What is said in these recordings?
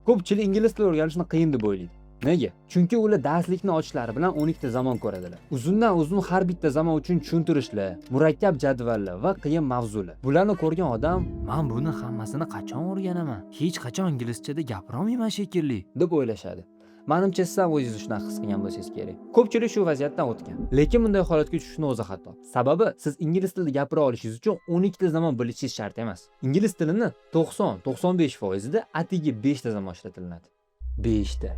Ko'pchilik ingliz tili o'rganishni qiyin deb o'ylaydi. Nega? Chunki ular darslikni ochishlari bilan 12 ta zamon ko'radilar. Uzundan uzun har bitta zamon uchun tushuntirishlar, murakkab jadvallar va qiyin mavzular. Bularni ko'rgan odam, "Men buni hammasini qachon o'rganaman? Hech qachon inglizchada gapira olmayman shekilli" deb o'ylashadi. Menimcha siz ham o'zingizni shunaqa his qilgan bo'lsangiz kerak. Ko'pchilik shu vaziyatdan o'tgan. Lekin bunday holatga tushishni o'zi xato. Sababi siz ingliz tilida gapira olishingiz uchun 12 ta zamon bilishingiz shart emas. Ingliz tilini 90-95% da atigi 5 ta zamon ishlatilinadi. 5 ta.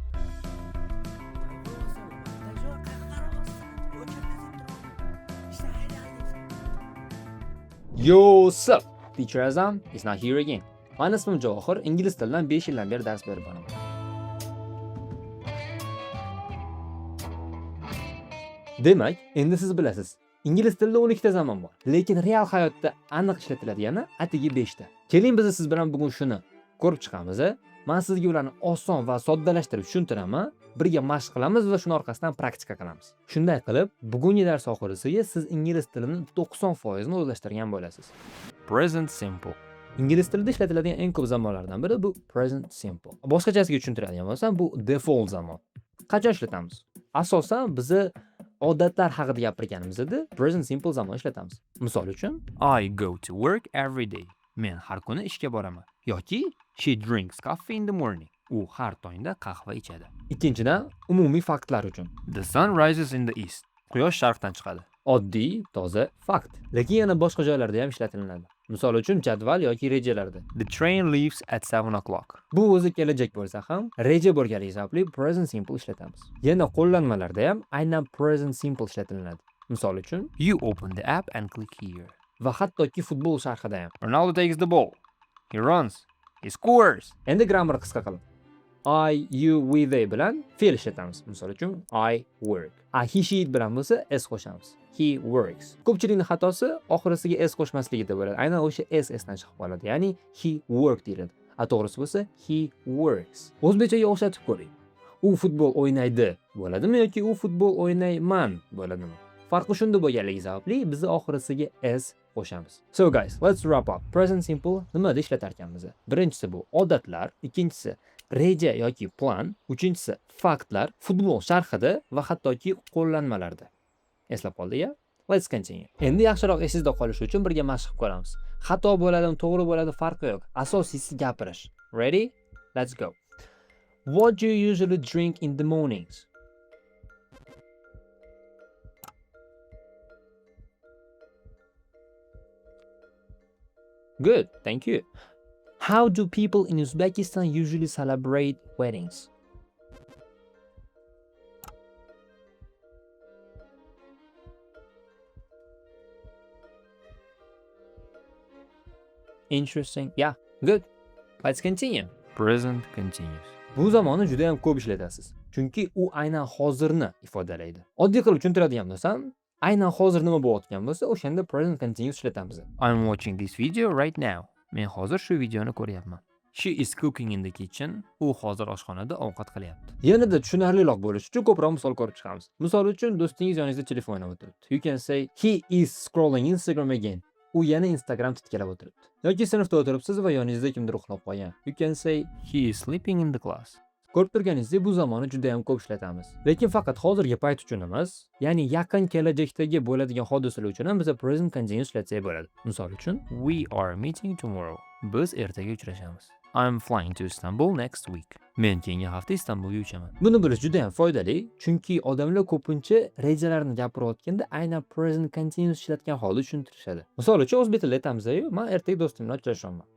Yo, sup? Teacher Azam is not here again. Meni ismim Javohir, ingliz tilidan 5 yildan beri dars berib boraman. Demak, endi siz bilasiz. Ingliz tilida 12 ta zamon bor, lekin real hayotda aniq ishlatiladigani atigi 5 ta. Keling biz siz bilan bugun shuni ko'rib chiqamiz. Men sizga ularni oson va soddalashtirib tushuntiraman. Birga mashq qilamiz va shuni orqasidan praktika qilamiz. Shunday qilib, bugungi dars oxirisiga siz ingliz tilini 90% ni o'zlashtirgan bo'lasiz. Present simple. Ingliz tilida ishlatiladigan eng ko'p zamonlardan biri bu present simple. Boshqachasiga tushuntiradigan bo'lsam, bu default zamon. Qachon ishlatamiz? Asosan bizni odatlar haqida gapirganimizda present simple zamon ishlatamiz. Misol uchun, I go to work every day. Men har kuni ishga boraman. Yoki she drinks coffee in the morning. U har tongda qahva ichadi. Ikkinchidan, umumiy faktlar uchun. The sun rises in the east. Quyosh sharqdan chiqadi. Oddiy, toza fakt. Lekin yana boshqa joylarda ham ishlatilinadi. Misol uchun jadval yoki rejalarda. The train leaves at 7 o'clock. Bu o'zi kelajak bo'lsa ham, reja bo'lganligi sababli present simple ishlatamiz. Yana qo'llanmalarda ham aynan present simple ishlatilinadi. Misol uchun, you open the app and click here. Va hattoki futbol sharhida ham. Ronaldo takes the ball. He runs. He scores. Endi grammar qisqa qilib. I, you, we, they bilan fe'l ishlatamiz. Misol uchun, I work. He, she, it bilan bo'lsa s qo'shamiz. He works. Ko'pchilikning xatosi oxirisiga s qo'shmasligida bo'ladi. Aynan o'sha s dan chiqib qoladi. Ya'ni he worked deyiladi. To'g'risi bo'lsa he works. O'zbekchaga o'xshatib ko'ring. U futbol o'ynaydi bo'ladimi yoki u futbol o'ynayman bo'ladimi? Farqi shunda bo'lganligi sababli biz oxirisiga s qo'shamiz. So guys, let's wrap up. Present simple nimada ishlatar ekanmiz? Birinchisi bu odatlar, ikkinchisi reja yoki plan, uchinchisi faktlar, futbol sharhida va hattoki qo'llanmalarda. Eslab qoldik-a? Let's continue. Endi yaxshiroq esingizda qolishi uchun birga mashq qilib ko'ramiz. Xato bo'ladimi, to'g'ri bo'ladimi farqi yo'q. Asosiysi gapirish. Ready? Let's go. What do you usually drink in the mornings? Good, thank you. How do people in Uzbekistan usually celebrate weddings? Interesting. Yeah, good. Let's continue. Present continuous. Bu zamonni juda ham ko'p ishlatasiz. Chunki u aynan hozirni ifodalaydi. Oddiy qilib tushuntiradigan bo'lsam, aynan hozir nima bo'layotgan bo'lsa, o'shanda present continuous ishlatamiz. I'm watching this video right now. Men hozir shu videoni ko'ryapman. She is cooking in the kitchen. U hozir oshxonada ovqat qilyapti. Yanada tushunarliroq bo'lish uchun ko'proq misol ko'rib chiqamiz. Misol uchun do'stingiz yoningizda telefon o'ynab o'tiribdi. You can say he is scrolling Instagram again. U yana Instagram titkilab o'tiribdi. Yoki sinfda o'tiribsiz va yoningizda kimdir uxlab qolgan. You can say he is sleeping in the class. Ko'rib turganingizdek, bu zamonni juda ham ko'p ishlatamiz. Lekin faqat hozirgi payt uchun emas, ya'ni yaqin kelajakdagi bo'ladigan hodisalar uchun ham biz present continuous ishlatsak bo'ladi. Misol uchun, we are meeting tomorrow. Biz ertaga uchrashamiz. I'm flying to Istanbul next week. Men keyingi hafta Istanbulga uchaman. Buni bilish juda ham foydali, chunki odamlar ko'pincha rejalarni gapirayotganda aynan present continuous ishlatgan holda tushuntirishadi. Misol uchun o'zbek tilida aytamiz-ku, men ertaga do'stim bilan uchrashaman.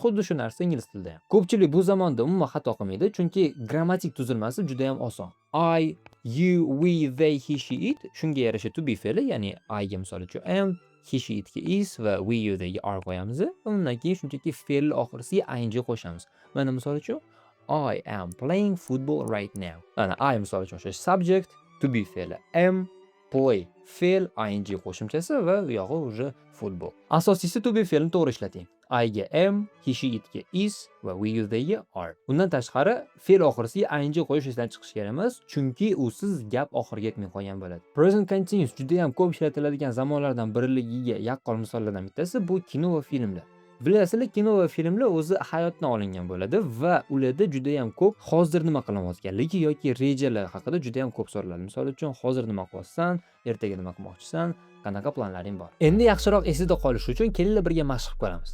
Xuddi shu narsa ingliz tilida ham. Ko'pchilik bu zamonda umuman xato qilmaydi, chunki grammatik tuzilmasi juda ham oson. I, you, we, they, he, she, it shunga yarasha to be fe'li, ya'ni I ga misol uchun am, he, she, it ga is va we, you, they ga are qo'yamiz. Undan keyin shunchaki fe'l oxirisiga ing qo'shamiz. Mana misol uchun I am playing football right now. Ana I misol uchun o'sha subject, to be fe'li am, play fe'l ing qo'shimchasi va u yog'i уже futbol. Asosiysi to be fe'lni to'g'ri ishlating. I ga am, he, she, it ga is va we, you, they ga are. Undan tashqari fe'l oxirisiga ing qo'yish esdan chiqish kerak emas, chunki usiz gap oxiriga yetmay qolgan bo'ladi. Present continuous juda ham ko'p ishlatiladigan zamonlardan birligiga yaqqol misollardan bittasi bu kino va filmlar. Bilasizlar, kino va filmlar o'zi hayotdan olingan bo'ladi va ularda juda ham ko'p hozir nima qilayotganligi yoki rejalar haqida juda ham ko'p so'raladi. Misol uchun, hozir nima qilyapsan, ertaga nima qilmoqchisan, qanaqa planlaring bor. Endi yaxshiroq esida qolishi uchun kelinglar birga mashq qilib ko'ramiz.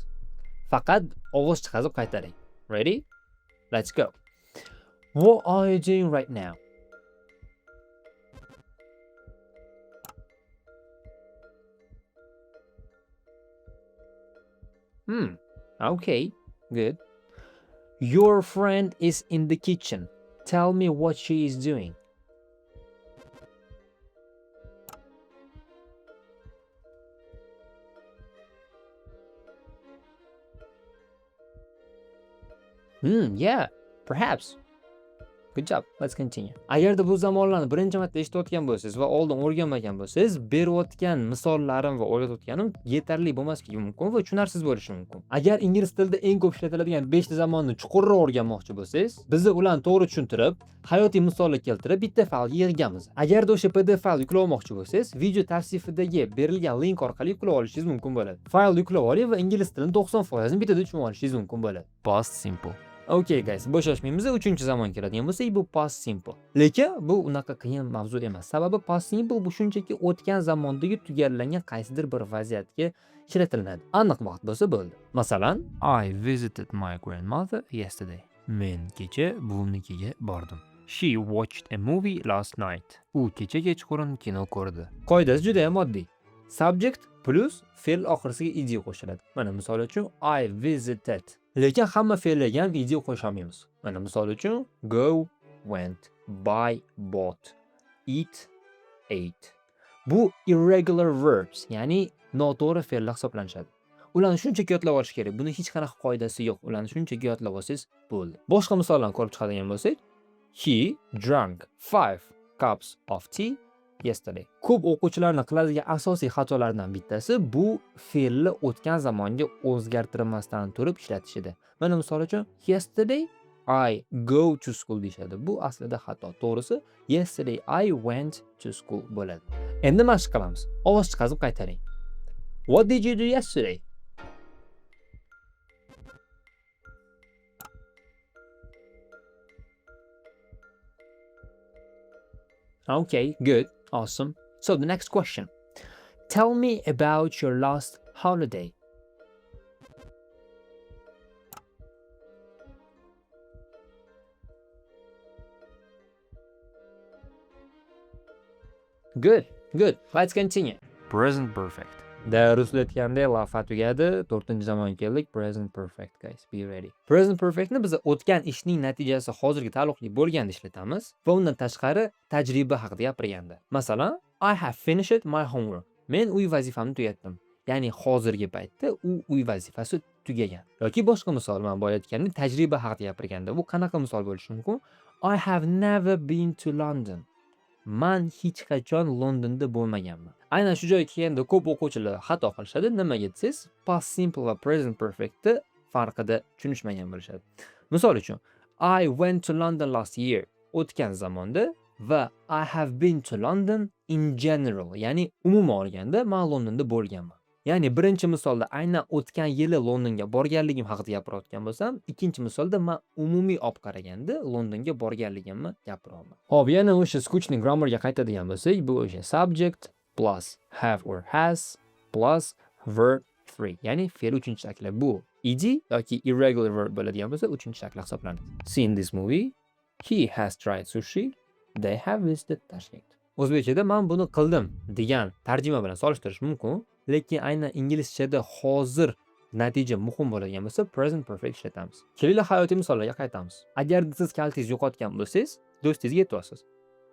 Faqat ovoz chiqarib qaytaring. Ready? Let's go. What are you doing right now? Okay, good. Your friend is in the kitchen. Tell me what she is doing. Yeah, perhaps. Good job. Let's continue. Agarda bu zamonlarni birinchi marta eshitayotgan bo'lsangiz va oldin o'rganmagan bo'lsangiz, berayotgan misollarim va o'rgatayotganim yetarli bo'lmasligi mumkin va tushunarsiz bo'lishi mumkin. Agar ingliz tilida eng ko'p ishlatiladigan 5 ta zamonni chuqurroq o'rganmoqchi bo'lsangiz, biz ularni to'g'ri tushuntirib, hayotiy misollar keltirib bitta faylga yig'ganmiz. Agarda o'sha PDF faylni yuklamoqchi bo'lsangiz, video tavsifidagi berilgan link orqali yuklab olishingiz mumkin bo'ladi. Faylni yuklab oling va ingliz tilini 90% ni bitada tushunib olishingiz mumkin bo'ladi. Past simple. Okay guys, bo'shashmaymiz. 3-zamon keladigan bo'lsa, bu past simple. Lekin bu unaqa qiyin mavzu emas. Sababi past simple bu shunchaki o'tgan zamondagi tugallangan qaysidir bir vaziyatga ishlatiladi. Aniq vaqt bo'lsa bo'ldi. Masalan, I visited my grandmother yesterday. Men kecha buvimnikiga bordim. She watched a movie last night. U kecha kechqurun kino ko'rdi. Qoidasi juda ham oddiy. Subject plus fe'l oxirisiga ed qo'shiladi. Mana misol uchun I visited. Lekin hamma fe'llarga ham ed qo'sha olmaymiz. Mana misol uchun go, went, buy, bought, eat, ate. Bu irregular verbs, ya'ni noto'g'ri fe'llar hisoblanadi. Ularni shunchaki yodlab olish kerak. Buni hech qanaqa qoidasi yo'q. Ularni shunchaki yodlab olsangiz bo'ldi. Boshqa misollarni ko'rib chiqadigan bo'lsak, he drank 5 cups of tea yesterday. Ko'p o'quvchilarning qiladigan asosiy xatolardan bittasi bu fe'lni o'tgan zamonga o'zgartirmasdan turib ishlatishida. Mana misol uchun yesterday I go to school deyshadi. Bu aslida xato. To'g'risi yesterday I went to school bo'ladi. Endi mashq qilamiz. Ovoz chiqarib qaytaring. What did you do yesterday? Okay, good. Awesome. So the next question. Tell me about your last holiday. Good. Let's continue. Present perfect. Dars o'tganda lafa tugadi, 4-zamon keldik. Present perfect guys. Be ready. Present perfectni biz o'tgan ishning natijasi hozirga taalluqli bo'lganda ishlatamiz va undan tashqari tajriba haqida gapirganda. Masalan, I have finished my homework. Men uy vazifamni tugatdim. Ya'ni hozirgi paytda u uy vazifasi tugagan. Yoki boshqa misol, men boya aytgandek, tajriba haqida gapirganda bu qanaqa misol bo'lishi mumkin? I have never been to London. Man hech qachon Londonda bo'lmaganman. Aynan shu joyga kelganda ko'p o'quvchilar xato qilishadi. Nimaga desangiz, past simple va present perfectni farqida tushunishmagan bo'lishadi. Misol uchun, I went to London last year. O'tgan zamonda va I have been to London in general, ya'ni umuman olganda men Londonda bo'lganman. Ya'ni birinchi misolda aynan o'tgan yili Londonga borganligim haqida gapirayotgan bo'lsam, ikkinchi misolda men umumiy olib qaraganda Londonga borganligimni gapiraman. Xo'p, yana o'sha skuchning grammarga qaytadigan bo'lsak, bu o'sha subject plus have or has plus verb 3, ya'ni fe'l 3-shakli. Bu ed yoki irregular verb bo'ladigan bo'lsa 3-shakli hisoblanadi. Seen this movie, he has tried sushi, they have visited Tashkent. O'zbekchada men buni qildim degan tarjima bilan solishtirish mumkin, lekin aynan inglizchada hozir natija muhim bo'ladigan bo'lsa present perfect ishlatamiz. Kelinglar hayotiy misollarga qaytamiz. Agar siz kaltingizni yo'qotgan bo'lsangiz, do'stingizga aytyapsiz.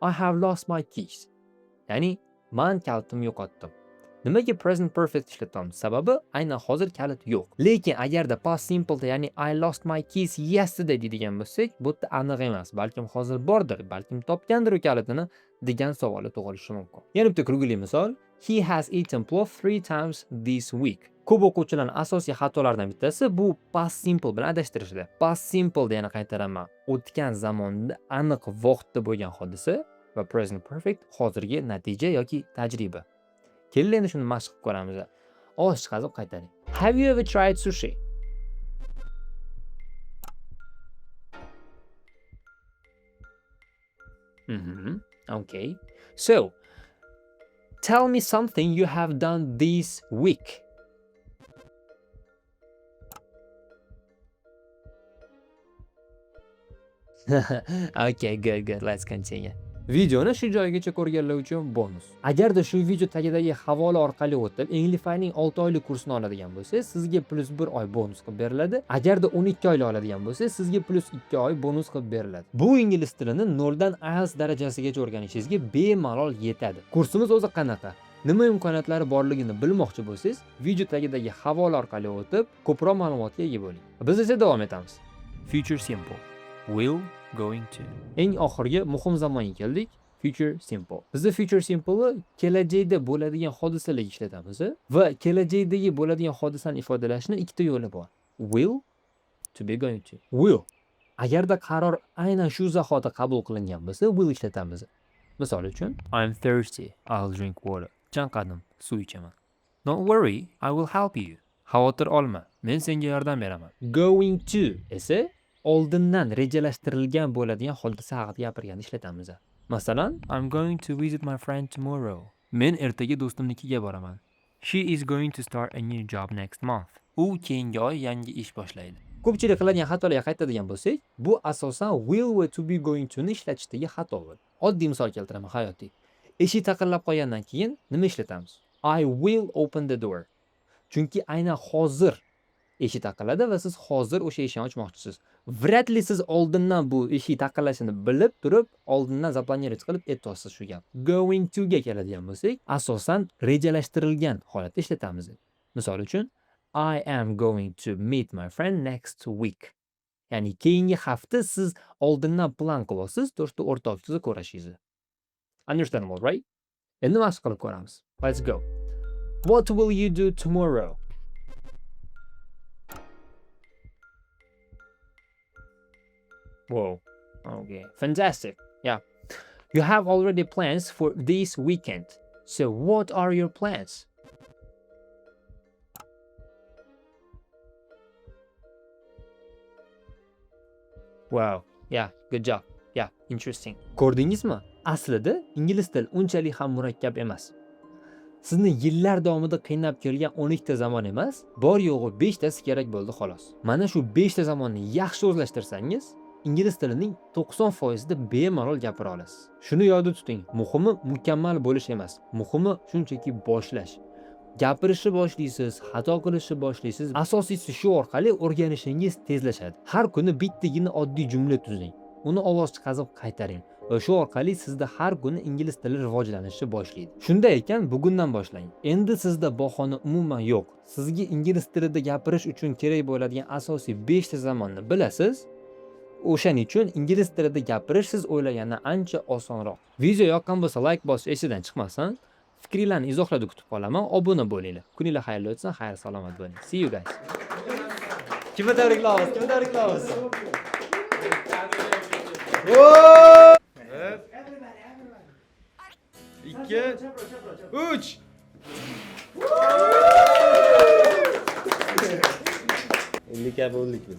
I have lost my keys. Ya'ni men kaltimni yo'qotdim. Nimaga present perfect ishlatamiz? Sababi aynan hozir kalit yo'q. Lekin agarda past simple da, ya'ni I lost my keys yesterday deydigan bo'lsak, bu aniq emas. Balkim hozir bordir, balkim topgandir u kalitini degan savol tug'ilishi mumkin. Yana bitta kulgili misol. He has eaten plov 3 times this week. Ko'p o'quvchilarning asosiy xatolaridan bittasi bu past simple bilan adashtirishdi. Past simple da yana qaytaraman. O'tgan zamonda aniq vaqtda bo'lgan hodisa va present perfect hozirgi natija yoki tajriba. Kelinglar endi shuni mashq qilib ko'ramiz. Ovoz chiqarib qaytaring. Have you ever tried sushi? Okay. So, tell me something you have done this week. Okay, good. Let's continue. Videoni shu joygacha ko'rganlar uchun bonus. Agarda shu video tagidagi havola orqali o'tib, Englify'ning 6 oylik kursini oladigan bo'lsangiz, sizga +1 oy bonus qilib beriladi. Agarda 12 oylik oladigan bo'lsangiz, sizga +2 oy bonus qilib beriladi. Bu ingliz tilini 0 dan IELTS darajasigacha o'rganishingizga bemalol yetadi. Kursimiz o'zi qanaqa? Nima imkoniyatlari borligini bilmoqchi bo'lsangiz, video tagidagi havola orqali o'tib, ko'proq ma'lumotga ega bo'ling. Biz esa davom etamiz. Future simple. Will going to. Eng oxirgi muhim zamonga keldik. Future simple. Bizda future simple kelajakda bo'ladigan hodisalarga ishlatamiz va kelajakdagi bo'ladigan hodisani ifodalashning ikkita yo'li bor. Will to be going to. Will. Agarda qaror aynan shu zahoti qabul qilingan bo'lsa, will ishlatamiz. Misol uchun, I'm thirsty. I'll drink water. Chanqadim, suv ichaman. Don't worry, I will help you. Xavotir olma, men senga yordam beraman. Going to esa oldindan rejalashtirilgan bo'ladigan hodisa haqida gapirganda ishlatamiz. Masalan, I'm going to visit my friend tomorrow. Men ertaga do'stimnikiga boraman. She is going to start a new job next month. U keyingi oy yangi ish boshlaydi. Ko'pchilik qiladigan xatolarga qaytadigan bo'lsak, bu asosan will va to be going to ni ishlatishdagi xato bo'ladi. Oddiy misol keltiraman hayotiy. Eshik taqillab qolgandan keyin nima ishlatamiz? I will open the door. Chunki aynan hozir eshik taqilladi va siz hozir o'sha eshikni ochmoqchisiz. Vряд ли siz oldindan bu eshik taqillashini bilib turib, oldindan zaplanirovать qilib aytasiz shu gap. Going to ga keladigan bo'lsak, asosan rejalashtirilgan holatda ishlatamiz. Misol uchun, I am going to meet my friend next week. Ya'ni keyingi hafta siz oldindan plan qilyapsiz, to'g'ri o'rtoqchingizni ko'rishingizni. Understandable, right? Endi mashq qilib ko'ramiz. Let's go. What will you do tomorrow? Whoa. Okay. Fantastic. Yeah. You have already plans for this weekend. So what are your plans? Wow. Yeah. Good job. Yeah. Interesting. Ko'rdingizmi? Aslida ingliz tili unchalik ham murakkab emas. Sizni yillar davomida qiynab kelgan 12 ta zamon emas, bor yo'g'i 5 tasi kerak bo'ldi xolos. Mana shu 5 ta zamonni yaxshi o'zlashtirsangiz, ingliz tilining 90% da bemalol gapira olasiz. Shuni yodda tuting, muhimi mukammal bo'lish emas, muhimi shunchaki boshlash. Gapirishni boshlaysiz, xato qilishni boshlaysiz. Asosiysi shu orqali o'rganishingiz tezlashadi. Har kuni bittagina oddiy jumla tuzing. Uni ovoz chiqarib qaytaring. Va shu orqali sizda har kuni ingliz tili rivojlanishni boshlaydi. Shunday ekan, bugundan boshlang. Endi sizda bahona umuman yo'q. Sizga ingliz tilida gapirish uchun kerak bo'ladigan asosiy 5 ta zamonni bilasiz. O'shaning uchun ingliz tilida gapirish siz o'ylagandan ancha osonroq. Video yoqqan bo'lsa, like bosish esidan chiqmasin. Fikringizni izohlarda kutib qolaman. Obuna bo'linglar. Kuninglar xayrli o'tsin, xayr salomat bo'ling. See you guys. Kimni tabriklaymiz? Kimni tabriklaymiz? İki, üç. Ellik biz.